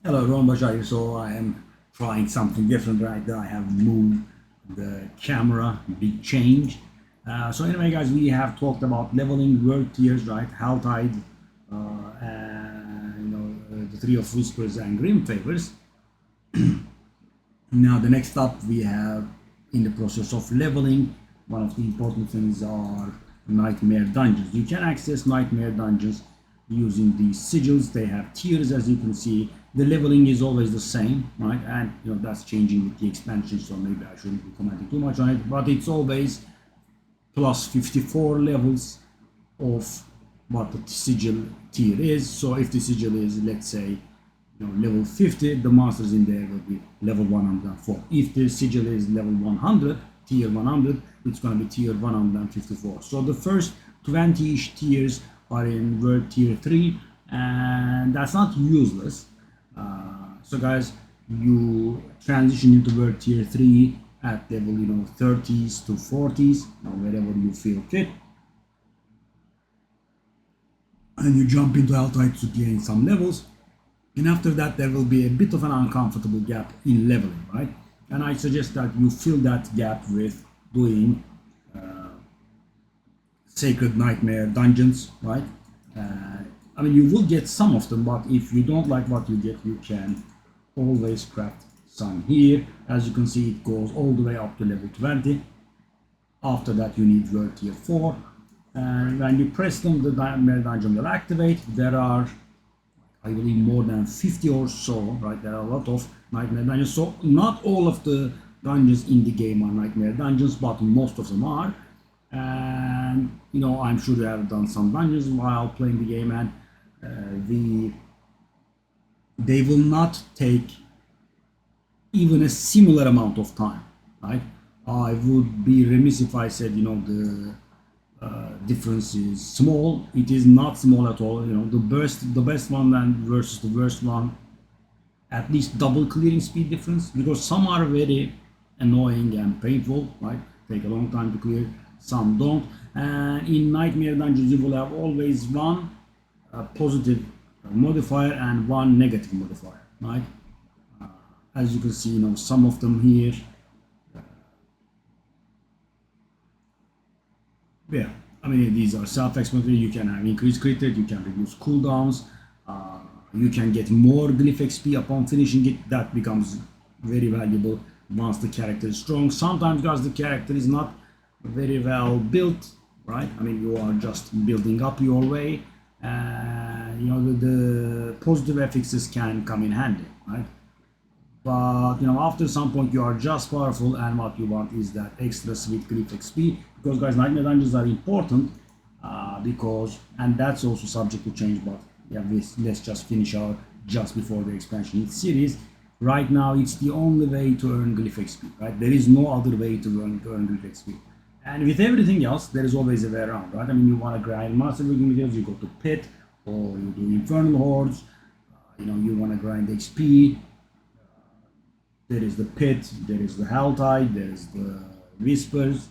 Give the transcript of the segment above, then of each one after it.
Hello, Ron Bajai. So I am trying something different right now. I have moved the camera, big change. So anyway, guys, we have talked about leveling world tiers, right? Helltide, and the three of whispers and grim favors. Now the next up we have in the process of leveling. One of the important things are nightmare dungeons. You can access nightmare dungeons using these sigils. They have tiers, as you can see. The leveling is always the same, right? And that's changing with the expansion, so maybe I shouldn't be commenting too much on it, but it's always plus 54 levels of what the sigil tier is. So if the sigil is, let's say, level 50, the monsters in there will be level 104. If the sigil is level 100, tier 100, it's going to be tier 154. So the first 20-ish tiers are in world tier 3, and that's not useless. So guys, you transition into world tier 3 at level 30s to 40s, wherever you feel fit, and you jump into Helltide to gain some levels. And after that, there will be a bit of an uncomfortable gap in leveling, right? And I suggest that you fill that gap with doing Sacred Nightmare dungeons, right? I mean, you will get some of them, but if you don't like what you get, you can always craft some here. As you can see, it goes all the way up to level 20. After that, you need world tier 4. And when you press them, the Nightmare dungeon will activate. There are, I believe, more than 50 or so, right? There are a lot of Nightmare dungeons. So not all of the dungeons in the game are Nightmare dungeons, but most of them are. And I'm sure you have done some dungeons while playing the game, and they will not take even a similar amount of time, right? I would be remiss if I said the difference is small. It is not small at all. The best one and versus the worst one, at least double clearing speed difference, because some are very annoying and painful, right? Take a long time to clear, some don't. And in Nightmare dungeons, you will have always one positive modifier and one negative modifier, right? As you can see, some of them here. Yeah, I mean, these are self-explanatory. You can have increased crit rate, you can reduce cooldowns, you can get more glyph XP upon finishing it. That becomes very valuable once the character is strong. Sometimes, guys, the character is not very well built, right? I mean, you are just building up your way. The positive affixes can come in handy, right? But after some point, you are just powerful, and what you want is that extra sweet glyph XP. Because, guys, nightmare dungeons are important and that's also subject to change. But yeah, let's just finish our just before the expansion series. Right now, it's the only way to earn glyph XP, right? There is no other way to earn glyph XP. And with everything else, there is always a way around, right? I mean, you want to grind master materials, you go to pit, or you do infernal hordes. You want to grind XP. There is the pit, there is the Helltide, there is the whispers,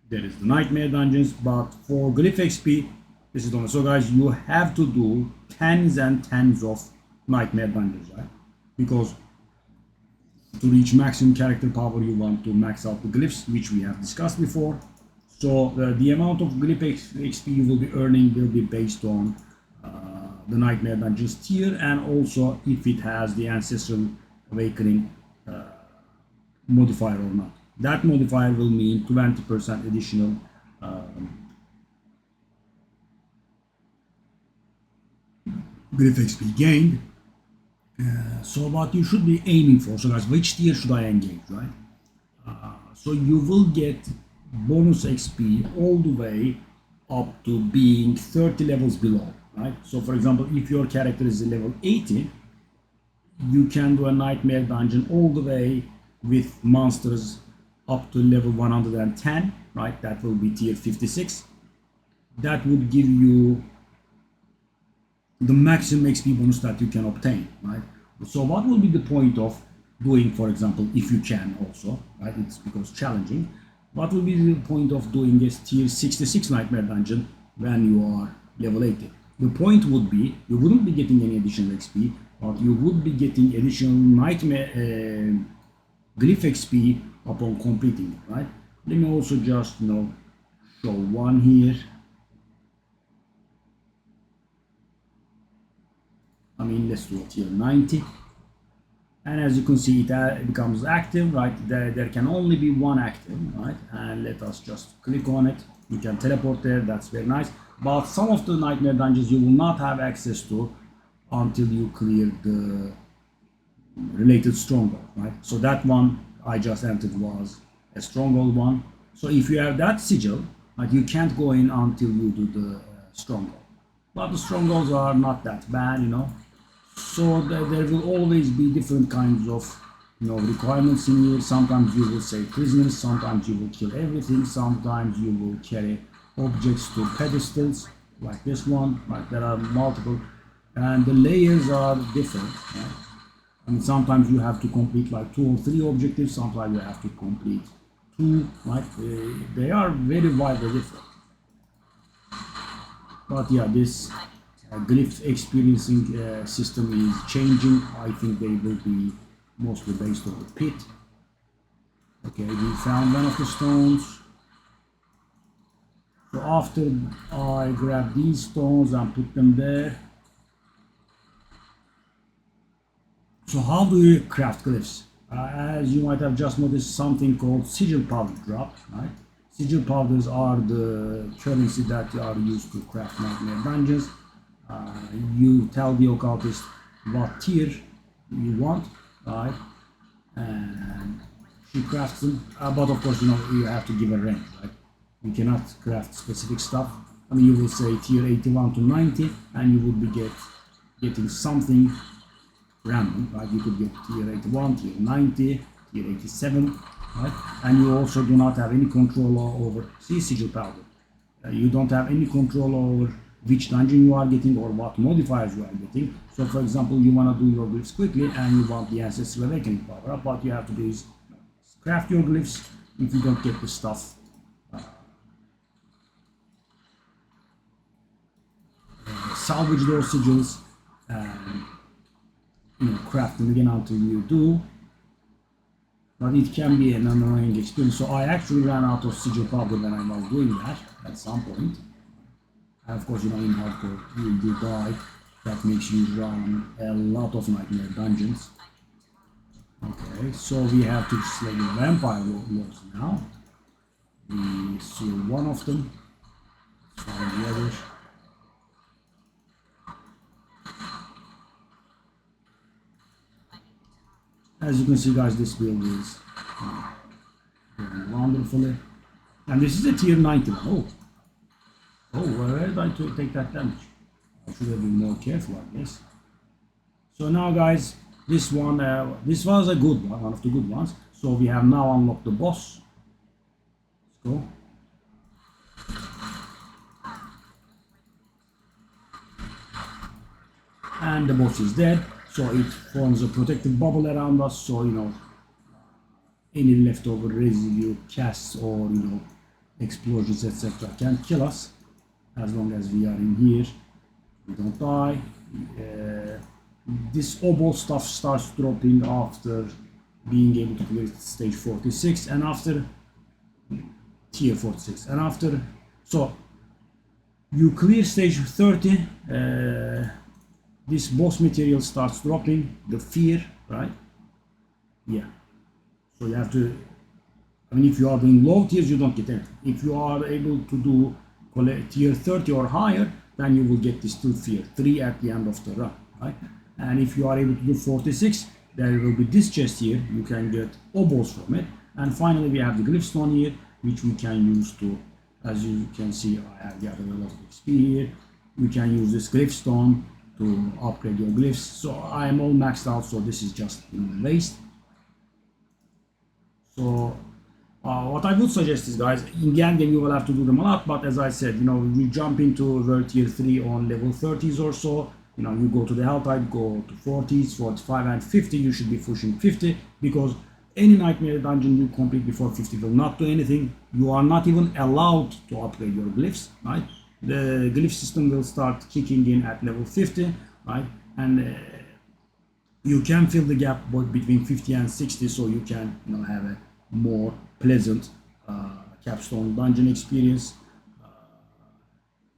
there is the nightmare dungeons. But for glyph XP, this is only so, guys. You have to do tens and tens of nightmare dungeons, right? Because to reach maximum character power, you want to max out the glyphs, which we have discussed before. So the amount of glyph XP you will be earning will be based on the Nightmare Dungeons tier, and also if it has the Ancestral Awakening modifier or not. That modifier will mean 20% additional glyph XP gained. So what you should be aiming for, so guys, which tier should I engage, right? So you will get bonus XP all the way up to being 30 levels below, right? So for example, if your character is level 80, you can do a nightmare dungeon all the way with monsters up to level 110, right? That will be tier 56. That would give you the maximum XP bonus that you can obtain, right? So what will be the point of doing, for example, if you can also, right? It's because challenging. What will be the point of doing this tier 66 nightmare dungeon when you are level 80? The point would be you wouldn't be getting any additional XP, but you would be getting additional nightmare glyph XP upon completing it, right? Let me also just show one here. I mean, let's do it here, 90. And as you can see, it becomes active, right? There can only be one active, right? And let us just click on it. You can teleport there, that's very nice. But some of the nightmare dungeons you will not have access to until you clear the related stronghold, right? So that one I just entered was a stronghold one. So if you have that sigil, right, you can't go in until you do the stronghold. But the strongholds are not that bad, So there will always be different kinds of requirements in here. Sometimes you will save prisoners, sometimes you will kill everything, sometimes you will carry objects to pedestals like this one. Right? There are multiple, and the layers are different. Right? I mean, sometimes you have to complete like 2 or 3 objectives, sometimes you have to complete 2. Right? They are very widely different. But yeah, this glyph experiencing system is changing. I think they will be mostly based on the pit. Okay, we found one of the stones. So after I grab these stones and put them there. So how do you craft glyphs? As you might have just noticed, something called sigil powder drop, right? Sigil powders are the currency that are used to craft nightmare dungeons. You tell the occultist what tier you want, right? And she crafts them. But of course, you have to give a range, right? You cannot craft specific stuff. I mean, you will say tier 81 to 90, and you would be getting something random, right? You could get tier 81, tier 90, tier 87, right? And you also do not have any control over sigil powder. You don't have any control over which dungeon you are getting or what modifiers you are getting. So for example, you want to do your glyphs quickly and you want the Ancestral Awakening power up, what you have to do is craft your glyphs. If you don't get the stuff, salvage those sigils and craft them again until you do. But it can be an annoying experience. So I actually ran out of sigil powder when I was doing that at some point. And of course, in hardcore, you do die. That makes you run a lot of nightmare dungeons. Okay, so we have to slay the vampire lords now. We see one of them. Let's find the others. As you can see, guys, this build is going wonderfully. And this is a tier 91. Oh, where did I take that damage? I should have been more careful, I guess. So now, guys, this one, this was a good one of the good ones. So we have now unlocked the boss. Let's go. And the boss is dead. So it forms a protective bubble around us, so any leftover residue, casts or explosions, etc. can kill us as long as we are in here. We don't die. This oboe stuff starts dropping after being able to clear stage 46 and after tier 46. And after, so you clear stage 30. This boss material starts dropping, the fear, right? Yeah. So you have to, I mean, if you are doing low tiers, you don't get anything. If you are able to do tier 30 or higher, then you will get this 2 fear, 3 at the end of the run, right? And if you are able to do 46, there will be this chest here, you can get oboes from it. And finally, we have the glyph stone here, which we can use to, as you can see, I have gathered a lot of XP here. You can use this glyph stone to upgrade your glyphs. So I am all maxed out, so this is just waste. So what I would suggest is, guys, in the end game you will have to do them a lot, but as I said, you jump into world tier 3 on level 30s or so. You go to the hell type, go to 40s, 45 and 50, you should be pushing 50, because any nightmare dungeon you complete before 50 will not do anything. You are not even allowed to upgrade your glyphs, right? the glyph system will start kicking in at level 50, right? And you can fill the gap between 50 and 60, so you can have a more pleasant capstone dungeon experience.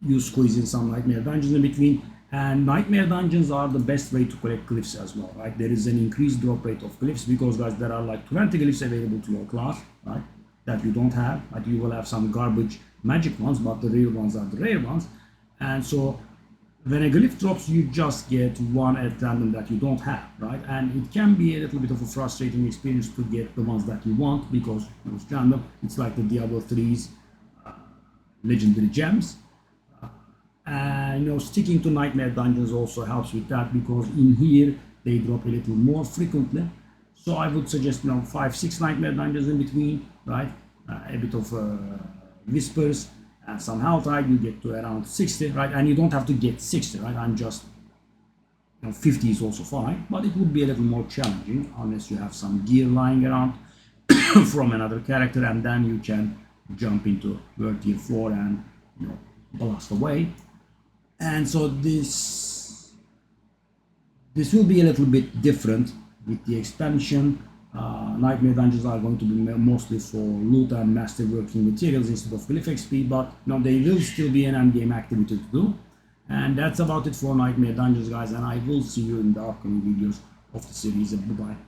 You squeeze in some nightmare dungeons in between, and nightmare dungeons are the best way to collect glyphs as well, right? There is an increased drop rate of glyphs because, guys, there are like 20 glyphs available to your class, right, that you don't have. Like, you will have some garbage magic ones, but the real ones are the rare ones. And so when a glyph drops, you just get one at random that you don't have, right? And it can be a little bit of a frustrating experience to get the ones that you want because it's random. It's like the Diablo 3's legendary gems. And sticking to nightmare dungeons also helps with that because in here they drop a little more frequently. So I would suggest 5-6 nightmare dungeons in between, right? A bit of whispers and some helltide, you get to around 60, right? And you don't have to get 60, right? I'm just 50 is also fine, but it would be a little more challenging unless you have some gear lying around from another character, and then you can jump into World Tier 4 and blast away. And so this will be a little bit different with the expansion. Nightmare dungeons are going to be mostly for loot and masterworking materials instead of glyph XP, but they will still be an endgame activity to do. And that's about it for nightmare dungeons, guys, and I will see you in the upcoming videos of the series. Bye bye.